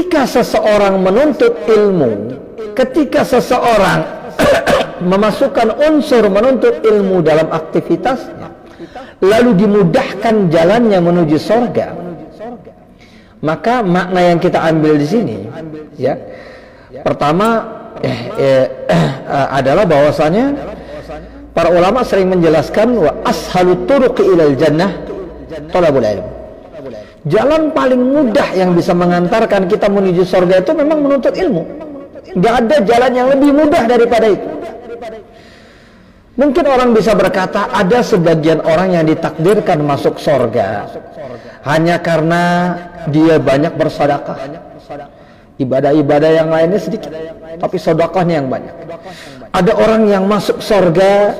ketika seseorang menuntut ilmu, ketika seseorang memasukkan unsur menuntut ilmu dalam aktivitasnya, lalu dimudahkan jalannya menuju surga, maka makna yang kita ambil di sini, ya, pertama adalah bahwasanya para ulama sering menjelaskan wa ashalut turuqi ilal jannah thalabul ilm. Jalan paling mudah yang bisa mengantarkan kita menuju surga itu memang menuntut ilmu. Nggak ada jalan yang lebih mudah daripada itu. Mungkin orang bisa berkata ada sebagian orang yang ditakdirkan masuk surga hanya karena dia banyak bersedekah. Ibadah-ibadah yang lainnya sedikit, tapi sedekahnya yang banyak. Ada orang yang masuk surga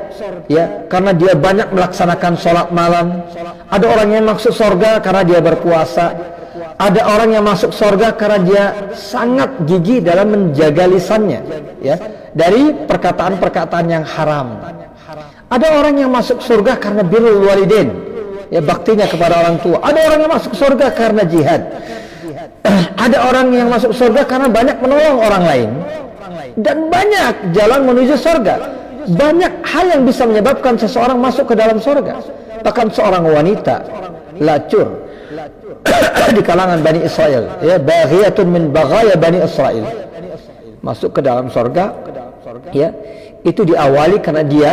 ya karena dia banyak melaksanakan sholat malam. Ada orang yang masuk surga karena dia berpuasa. Ada orang yang masuk surga karena dia sangat gigih dalam menjaga lisannya ya dari perkataan-perkataan yang haram. Ada orang yang masuk surga karena birrul walidain, ya baktinya kepada orang tua. Ada orang yang masuk surga karena jihad. Ada orang yang masuk surga karena banyak menolong orang lain. Dan banyak jalan menuju surga. Banyak hal yang bisa menyebabkan seseorang masuk ke dalam surga. Bahkan seorang wanita lacur di kalangan Bani Israel, ya, baghiyatun min baghaya Bani Israel, masuk ke dalam surga, ya, itu diawali karena dia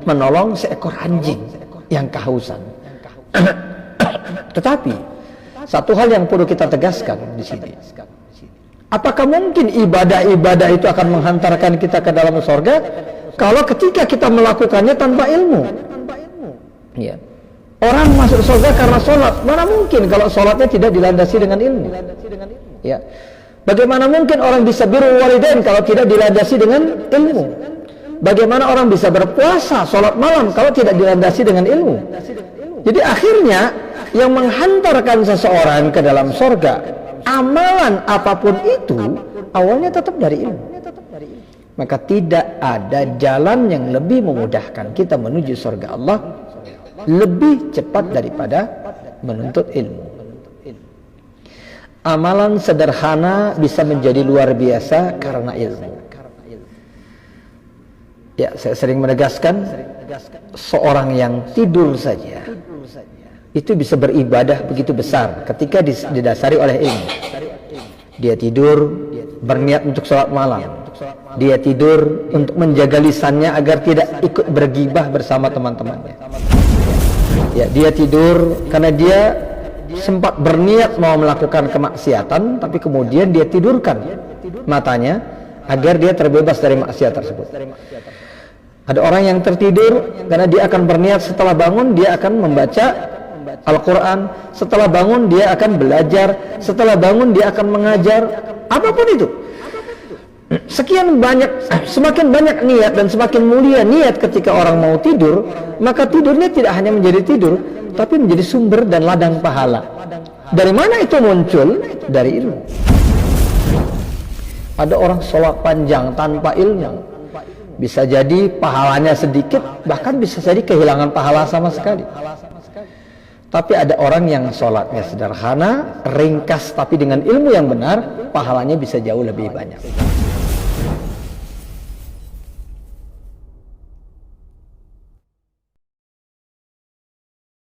menolong seekor anjing yang kehausan. Tetapi satu hal yang perlu kita tegaskan di sini, apakah mungkin ibadah-ibadah itu akan menghantarkan kita ke dalam surga kalau ketika kita melakukannya tanpa ilmu? Ya. Orang masuk surga karena sholat, mana mungkin kalau sholatnya tidak dilandasi dengan ilmu? Ya. Bagaimana mungkin orang bisa birrul walidain kalau tidak dilandasi dengan ilmu? Bagaimana orang bisa berpuasa, sholat malam kalau tidak dilandasi dengan ilmu? Jadi akhirnya yang menghantarkan seseorang ke dalam surga, amalan apapun itu awalnya tetap dari ilmu. Maka tidak ada jalan yang lebih memudahkan kita menuju surga Allah lebih cepat daripada menuntut ilmu. Amalan sederhana bisa menjadi luar biasa karena ilmu. Ya, saya sering menegaskan, seorang yang tidur saja itu bisa beribadah begitu besar ketika didasari oleh ilmu. Dia tidur berniat untuk sholat malam. Dia tidur untuk menjaga lisannya agar tidak ikut bergibah bersama teman-temannya. Ya, dia tidur karena dia sempat berniat mau melakukan kemaksiatan, tapi kemudian dia tidurkan matanya agar dia terbebas dari maksiat tersebut. Ada orang yang tertidur karena dia akan berniat setelah bangun dia akan membaca Al-Quran, setelah bangun dia akan belajar, setelah bangun dia akan mengajar, apapun itu. Semakin banyak niat dan semakin mulia niat ketika orang mau tidur, maka tidurnya tidak hanya menjadi tidur, tapi menjadi sumber dan ladang pahala. Dari mana itu muncul? Dari ilmu. Ada orang sholat panjang tanpa ilmu, bisa jadi pahalanya sedikit, bahkan bisa jadi kehilangan pahala sama sekali. Tapi ada orang yang sholatnya sederhana, ringkas, tapi dengan ilmu yang benar, pahalanya bisa jauh lebih banyak.